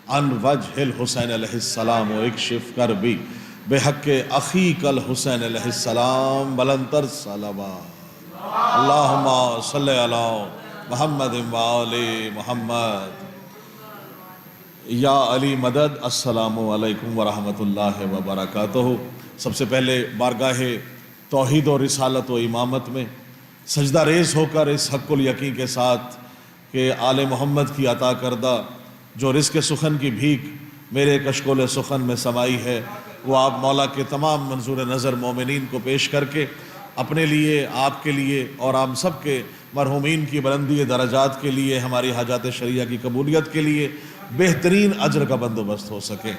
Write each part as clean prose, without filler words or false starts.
عن وجہ الحسین علیہ السلام و اکشف کربی بحق اخیک الحسین علیہ السلام بلندر صلوات اللہم صلی علی محمد و آل محمد۔ یا علی مدد، السلام علیکم ورحمۃ اللہ وبرکاتہ۔ سب سے پہلے بارگاہ توحید و رسالت و امامت میں سجدہ ریز ہو کر اس حق الیقین کے ساتھ کہ آل محمد کی عطا کردہ جو رزق سخن کی بھیک میرے کشکول سخن میں سمائی ہے، وہ آپ مولا کے تمام منظور نظر مومنین کو پیش کر کے اپنے لیے، آپ کے لیے اور ہم سب کے مرحومین کی بلندی درجات کے لیے، ہماری حاجات شرعیہ کی قبولیت کے لیے بہترین اجر کا بندوبست ہو سکے۔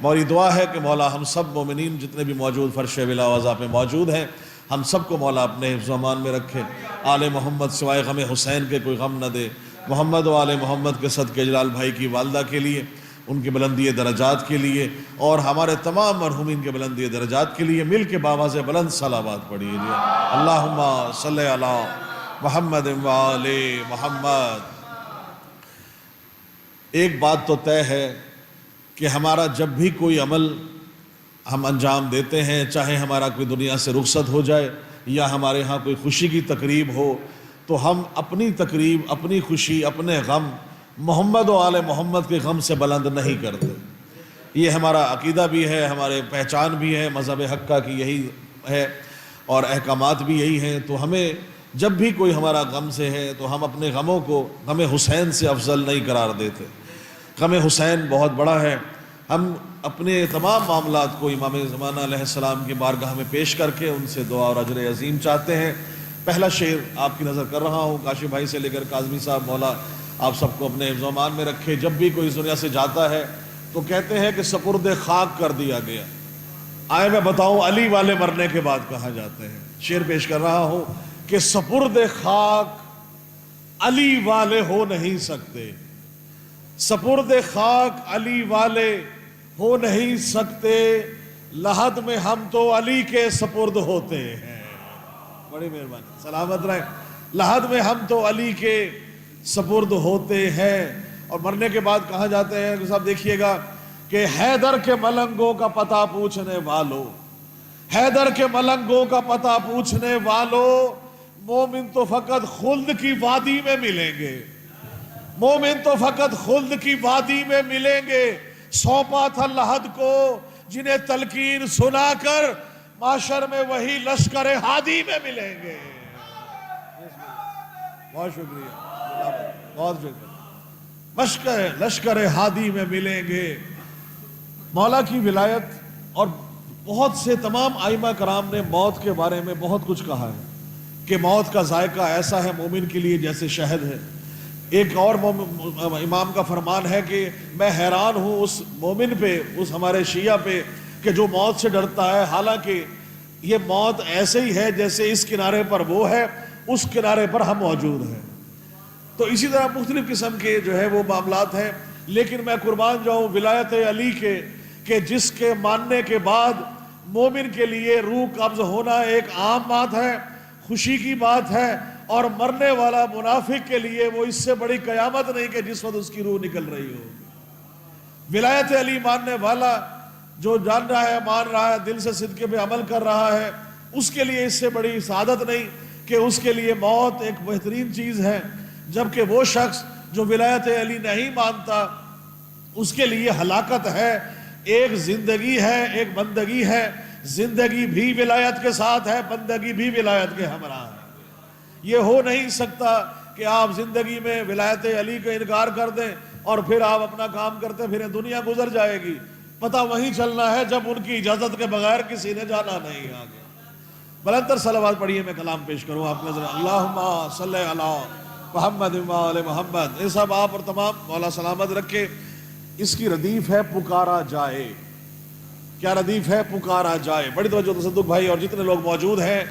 موری دعا ہے کہ مولا ہم سب مومنین جتنے بھی موجود فرش ولا وضع پہ موجود ہیں، ہم سب کو مولا اپنے حفظ و امان میں رکھے۔ آل محمد سوائے غم حسین کے کوئی غم نہ دے۔ محمد و آل محمد کے صدقے جلال بھائی کی والدہ کے لیے، ان کی بلندی درجات کے لیے اور ہمارے تمام مرحومین کے بلندی درجات کے لیے مل کے بآواز بلند صلوات پڑھیے۔ اللہم صلی علی محمد و آل محمد۔ ایک بات تو طے ہے کہ ہمارا جب بھی کوئی عمل ہم انجام دیتے ہیں، چاہے ہمارا کوئی دنیا سے رخصت ہو جائے یا ہمارے ہاں کوئی خوشی کی تقریب ہو، تو ہم اپنی تقریب، اپنی خوشی، اپنے غم محمد و آل محمد کے غم سے بلند نہیں کرتے۔ یہ ہمارا عقیدہ بھی ہے، ہمارے پہچان بھی ہے، مذہب حقہ کی یہی ہے اور احکامات بھی یہی ہیں۔ تو ہمیں جب بھی کوئی ہمارا غم سے ہے تو ہم اپنے غموں کو غم حسین سے افضل نہیں قرار دیتے۔ غم حسین بہت بڑا ہے۔ ہم اپنے تمام معاملات کو امام زمانہ علیہ السلام کی بارگاہ میں پیش کر کے ان سے دعا اور اجر عظیم چاہتے ہیں۔ پہلا شعر آپ کی نظر کر رہا ہوں، کاشف بھائی سے لے کر کاظمی صاحب، مولا آپ سب کو اپنے حفظ و امان میں رکھے۔ جب بھی کوئی اس دنیا سے جاتا ہے تو کہتے ہیں کہ سپرد خاک کر دیا گیا۔ آئے میں بتاؤں علی والے مرنے کے بعد کہاں جاتے ہیں۔ شعر پیش کر رہا ہوں کہ سپرد خاک علی والے ہو نہیں سکتے، سپرد خاک علی والے ہو نہیں سکتے، لحد میں ہم تو علی کے سپرد ہوتے ہیں۔ بڑی مہربانی، سلامت رہیں۔ لحد میں ہم تو علی کے سپرد ہوتے ہیں۔ اور مرنے کے بعد کہاں جاتے ہیں صاحب دیکھیے گا کہ حیدر کے ملنگوں کا پتہ پوچھنے والوں، حیدر کے ملنگوں کا پتہ پوچھنے والوں، مومن تو فقط خلد کی وادی میں ملیں گے، مومن تو فقط خلد کی وادی میں ملیں گے۔ سونپا تھا لحد کو جنہیں تلقین سنا کر، معاشر میں وہی لشکر ہادی میں ملیں گے۔ بہت شکریہ، بہت شکریہ۔ لشکر ہادی میں ملیں گے۔ مولا کی ولایت اور بہت سے تمام ائمہ کرام نے موت کے بارے میں بہت کچھ کہا ہے کہ موت کا ذائقہ ایسا ہے مومن کے لیے جیسے شہد ہے۔ ایک اور امام کا فرمان ہے کہ میں حیران ہوں اس مومن پہ، اس ہمارے شیعہ پہ کہ جو موت سے ڈرتا ہے، حالانکہ یہ موت ایسے ہی ہے جیسے اس کنارے پر وہ ہے، اس کنارے پر ہم موجود ہیں۔ تو اسی طرح مختلف قسم کے جو ہے وہ معاملات ہیں، لیکن میں قربان جاؤں ولایت علی کے کہ جس کے ماننے کے بعد مومن کے لیے روح قبض ہونا ایک عام بات ہے، خوشی کی بات ہے، اور مرنے والا منافق کے لیے وہ اس سے بڑی قیامت نہیں کہ جس وقت اس کی روح نکل رہی ہو۔ ولایت علی ماننے والا جو جان رہا ہے، مان رہا ہے، دل سے صدقے پہ عمل کر رہا ہے، اس کے لیے اس سے بڑی سعادت نہیں کہ اس کے لیے موت ایک بہترین چیز ہے، جبکہ وہ شخص جو ولایت علی نہیں مانتا اس کے لیے ہلاکت ہے۔ ایک زندگی ہے، ایک بندگی ہے، زندگی بھی ولایت کے ساتھ ہے، بندگی بھی ولایت کے ہمراہ ہے۔ یہ ہو نہیں سکتا کہ آپ زندگی میں ولایت علی کا انکار کر دیں اور پھر آپ اپنا کام کرتے پھریں، دنیا گزر جائے گی۔ پتہ وہیں چلنا ہے جب ان کی اجازت کے بغیر کسی نے جانا نہیں آگے۔ بلندر صلوات پڑھیے، میں کلام پیش کروں آپ نظر۔ اللہم صلی علی محمد و آل محمد۔ یہ سب آپ اور تمام مولا سلامت رکھے۔ اس کی ردیف ہے پکارا جائے۔ کیا ردیف ہے؟ پکارا جائے۔ بڑی توجہ تصدق بھائی اور جتنے لوگ موجود ہیں،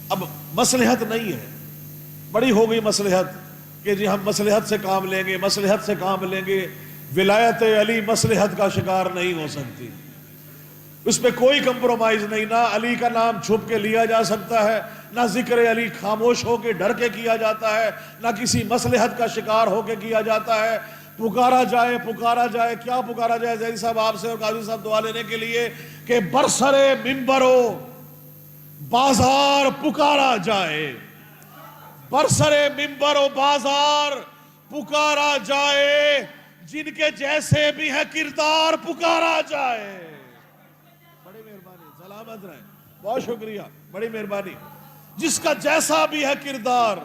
اب مصلحت نہیں ہے، بڑی ہو گئی مصلحت کہ جی ہم مصلحت سے کام لیں گے، مصلحت سے کام لیں گے۔ ولایت علی مصلحت کا شکار نہیں ہو سکتی، اس پہ کوئی کمپرومائز نہیں۔ نہ علی کا نام چھپ کے لیا جا سکتا ہے، نہ ذکر علی خاموش ہو کے ڈر کے کیا جاتا ہے، نہ کسی مصلحت کا شکار ہو کے کیا جاتا ہے۔ پکارا جائے کیا پکارا جائے زہری صاحب آپ سے اور قاضی صاحب دعا لینے کے لیے کہ برسرے منبر و بازار پکارا جائے، برسرے منبر و بازار پکارا جائے، جن کے جیسے بھی ہے کردار پکارا جائے۔ بڑی مہربانی، سلامت رہیں، بہت شکریہ، بڑی مہربانی۔ جس کا جیسا بھی ہے کردار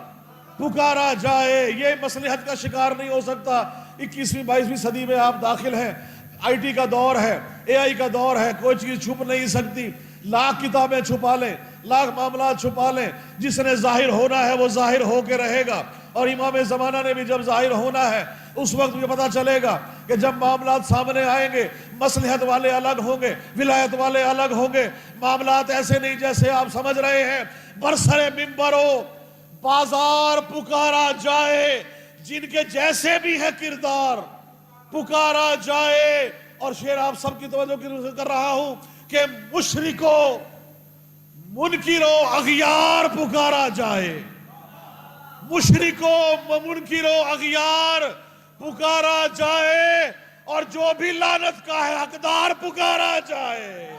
پکارا جائے، یہ مصلحت کا شکار نہیں ہو سکتا۔ 21ویں 22ویں صدی میں آپ داخل ہیں، آئی ٹی کا دور ہے، اے آئی کا دور ہے، کوئی چیز چھپ نہیں سکتی۔ لاکھ کتابیں چھپا لیں، لاکھ معاملات چھپا لیں، جس نے ظاہر ہونا ہے وہ ظاہر ہو کے رہے گا۔ اور امام زمانہ نے بھی جب ظاہر ہونا ہے اس وقت مجھے پتا چلے گا کہ جب معاملات سامنے آئیں گے، مصلحت والے الگ ہوں گے، ولایت والے الگ ہوں گے، معاملات ایسے نہیں جیسے آپ سمجھ رہے ہیں۔ برسر منبر و بازار پکارا جائے، جن کے جیسے بھی ہے کردار پکارا جائے۔ اور شعر آپ سب کی توجہ کی روح سے کر رہا ہوں کہ مشرکو منکرو اغیار پکارا جائے، مشرکو منکرو اغیار پکارا جائے، اور جو بھی لعنت کا ہے حقدار پکارا جائے۔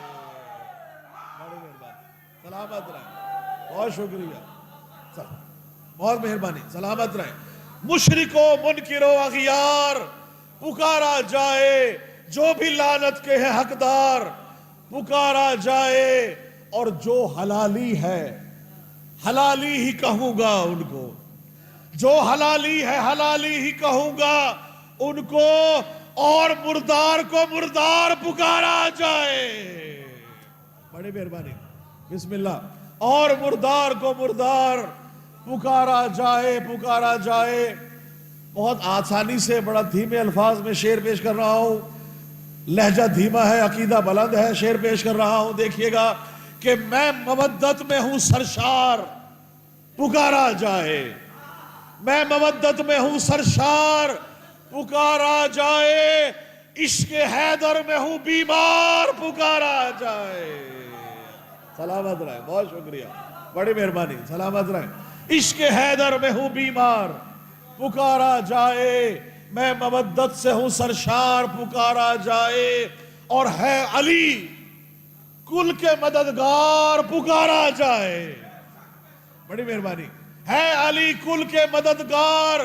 بڑی مہربانی، سلامت رہیں، بہت شکریہ، بہت مہربانی، سلامت رہیں۔ مشرکو منکرو اغیار پکارا جائے، جو بھی لعنت کے ہیں حقدار پکارا جائے، اور جو حلالی ہے حلالی ہی کہوں گا ان کو، جو حلالی ہے حلالی ہی کہوں گا ان کو، اور مردار کو مردار پکارا جائے۔ بڑی مہربانی، بسم اللہ۔ اور مردار کو مردار پکارا جائے، پکارا جائے۔ بہت آسانی سے بڑا دھیمے الفاظ میں شعر پیش کر رہا ہوں، لہجہ دھیما ہے، عقیدہ بلند ہے، شعر پیش کر رہا ہوں۔ دیکھیے گا کہ میں مودت میں ہوں سرشار پکارا جائے، میں مودت میں ہوں سرشار پکارا جائے، عشق حیدر میں ہوں بیمار پکارا جائے۔ سلامت رہے، بہت شکریہ، بڑی مہربانی، سلامت رہے۔ عشق حیدر میں ہوں بیمار پکارا جائے، میں مودت سے ہوں سرشار پکارا جائے، اور ہے علی کل کے مددگار پکارا جائے۔ بڑی مہربانی، ہے علی کل کے مددگار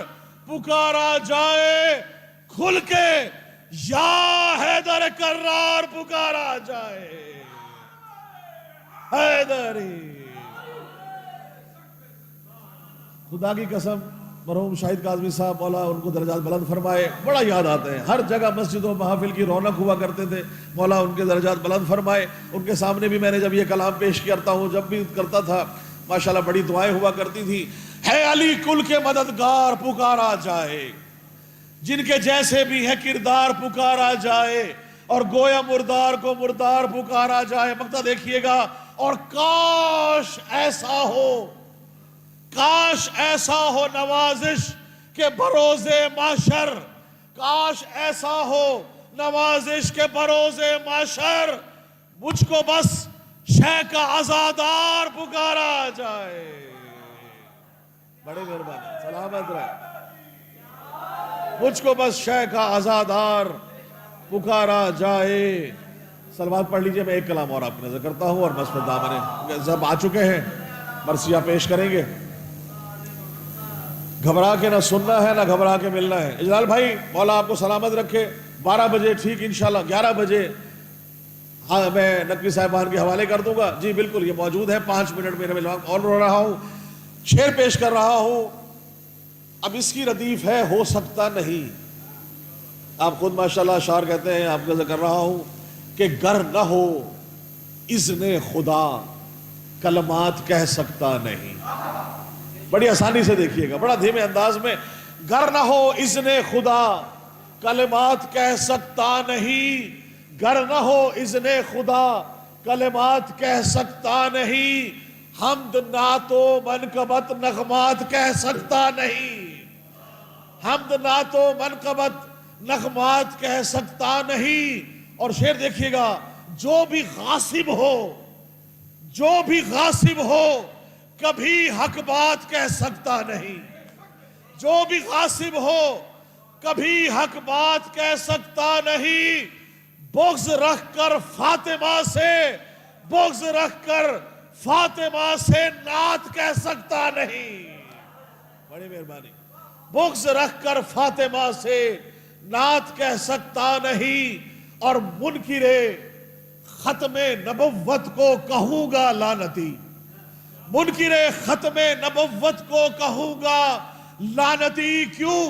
پکارا جائے، کھل کے یا حیدر کرار پکارا جائے۔ حیدری، خدا کی قسم، مرحوم شاہد کاظمی صاحب مولا ان کو درجات بلند فرمائے، بڑا یاد آتے ہیں۔ ہر جگہ مسجد و محافل کی رونق ہوا کرتے تھے، مولا ان کے درجات بلند فرمائے۔ ان کے سامنے بھی میں نے جب یہ کلام پیش کرتا ہوں، جب بھی کرتا تھا، ماشاءاللہ بڑی دعائیں ہوا کرتی تھی۔ ہے علی کل کے مددگار پکارا جائے، جن کے جیسے بھی ہے کردار پکارا جائے، اور گویا مردار کو مردار پکارا جائے۔ مقطع دیکھیے گا، اور کاش ایسا ہو، کاش ایسا ہو نوازش کے بروز معاشر، کاش ایسا ہو نوازش کے بروز معاشر، مجھ کو بس شے کا عزادار پکارا جائے۔ بڑے مہربانی، سلامت رہے۔ مجھ کو بس شے کا عزادار پکارا جائے۔ صلوات پڑھ لیجئے، میں ایک کلام اور آپ کی نظر کرتا ہوں اور بس پہ دامن سب آ چکے ہیں، مرثیہ پیش کریں گے۔ گھبرا کے نہ سننا ہے، نہ گھبرا کے ملنا ہے۔ اجلال بھائی، مولا آپ کو سلامت رکھے۔ 12 بجے ٹھیک انشاءاللہ 11 بجے ہاں میں نقوی صاحبان کے حوالے کر دوں گا۔ جی بالکل، یہ موجود ہے۔ 5 منٹ میرے میں اور رو رہا ہوں، شعر پیش کر رہا ہوں۔ اب اس کی ردیف ہے ہو سکتا نہیں، آپ خود ماشاءاللہ اشعار کہتے ہیں، آپ کا ذکر کر رہا ہوں کہ گر نہ ہو اذن خدا کلمات کہہ سکتا نہیں۔ بڑی آسانی سے دیکھیے گا، بڑا دھیمے انداز میں۔ گر نہ ہو اذن خدا کلمات کہہ سکتا نہیں، گر نہ ہو اذن خدا کلمات کہہ سکتا نہیں، حمد نعت و منقبت نغمات کہہ سکتا نہیں، حمد نعت و منقبت نغمات کہہ سکتا نہیں۔ اور شعر دیکھیے گا، جو بھی غاصب ہو، جو بھی غاصب ہو کبھی حق بات کہہ سکتا نہیں، جو بھی غاصب ہو کبھی حق بات کہہ سکتا نہیں، بغض رکھ کر فاطمہ سے، بغض رکھ کر فاطمہ سے نعت کہہ سکتا نہیں۔ بڑی مہربانی۔ بغض رکھ کر فاطمہ سے نعت کہہ سکتا نہیں، اور منکر ختم نبوت کو کہوں گا لعنتی، منکر ختم نبوت کو کہوں گا لعنتی۔ کیوں؟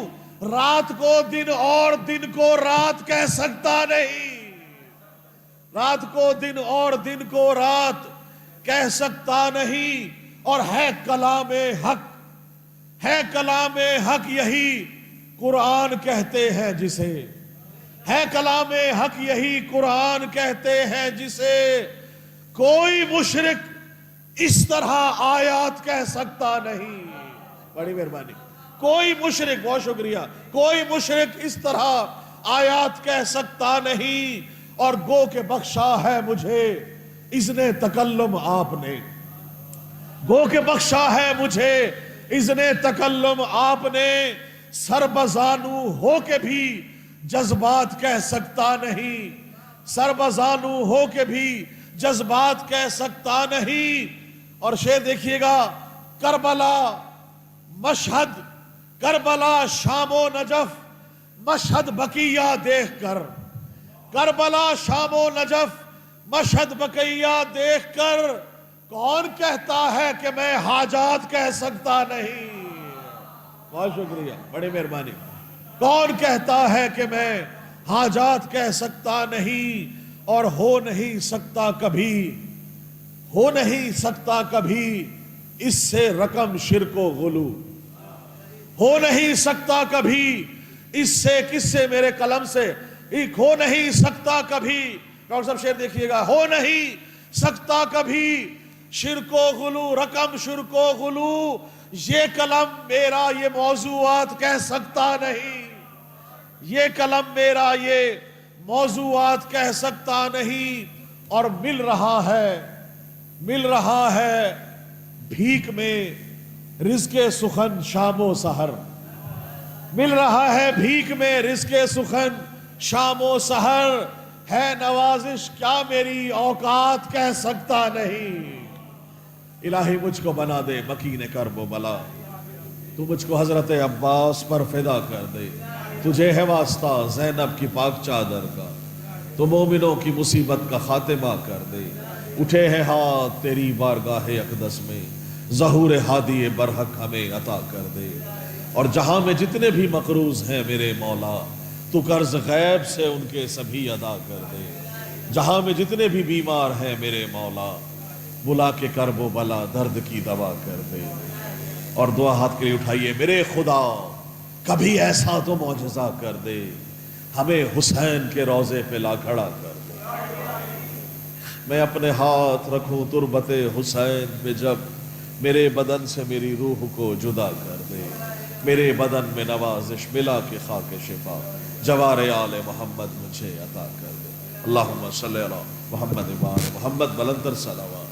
رات کو دن اور دن کو رات کہہ سکتا نہیں، رات کو دن اور دن کو رات کہہ سکتا نہیں، اور ہے کلام حق، ہے کلام حق یہی قرآن کہتے ہیں جسے، ہے کلام حق یہی قرآن کہتے ہیں جسے، کوئی مشرک اس طرح آیات کہہ سکتا نہیں۔ بڑی مہربانی۔ کوئی مشرک، بہت شکریہ، کوئی مشرک اس طرح آیات کہہ سکتا نہیں، اور گو کہ بخشا ہے مجھے اذن تکلم آپ نے، گو کہ بخشا ہے مجھے اذن تکلم آپ نے، سر بزانو ہو کے بھی جذبات کہہ سکتا نہیں، سر بزانو ہو کے بھی جذبات کہہ سکتا نہیں۔ اور شعر دیکھیے گا، کربلا مشہد، کربلا شام و نجف، مشہد بقیہ دیکھ کر، کربلا شام و نجف، مشہد بقیہ دیکھ کر، کون کہتا ہے کہ میں حاجات کہہ سکتا نہیں؟ بہت شکریہ، بڑی مہربانی۔ کون کہتا ہے کہ میں حاجات کہہ سکتا نہیں، اور ہو نہیں سکتا کبھی، ہو نہیں سکتا کبھی اس سے رقم شرک و غلو، ہو نہیں سکتا کبھی اس سے، کس سے؟ میرے قلم سے، ایک ہو نہیں سکتا کبھی، ڈاکٹر صاحب شعر دیکھیے گا، ہو نہیں سکتا کبھی شرک و غلو، رقم شرک و غلو، یہ قلم میرا یہ موضوعات کہہ سکتا نہیں، یہ قلم میرا یہ موضوعات کہہ سکتا نہیں۔ اور مل رہا ہے بھیک میں رزق سخن شام و سحر، مل رہا ہے بھیک میں رزق سخن شام و سحر، ہے نوازش کیا میری اوقات کہہ سکتا نہیں۔ الہی مجھ کو بنا دے مکین کرب و بلا، تو مجھ کو حضرت عباس پر فدا کر دے، تجھے ہے واسطہ زینب کی پاک چادر کا، تو مومنوں کی مصیبت کا خاتمہ کر دے، اٹھے ہیں ہاتھ تیری بارگاہ اقدس میں، ظہور ہادی برحق ہمیں عطا کر دے، اور جہاں میں جتنے بھی مقروض ہیں میرے مولا، تو قرض غیب سے ان کے سبھی ادا کر دے، جہاں میں جتنے بھی بیمار ہیں میرے مولا، بلا کے کرب و بلا درد کی دوا کر دے۔ اور دعا ہاتھ کے لیے اٹھائیے، میرے خدا کبھی ایسا تو معجزہ کر دے، ہمیں حسین کے روضے پہ لا کھڑا کر دے، میں اپنے ہاتھ رکھوں تربت حسین پہ جب، میرے بدن سے میری روح کو جدا کر دے، میرے بدن میں نوازش ملا کے خاک شفا، جوار آل محمد مجھے عطا کر دے۔ اللہم صلی علی محمد وآل محمد، بلندر صلوات۔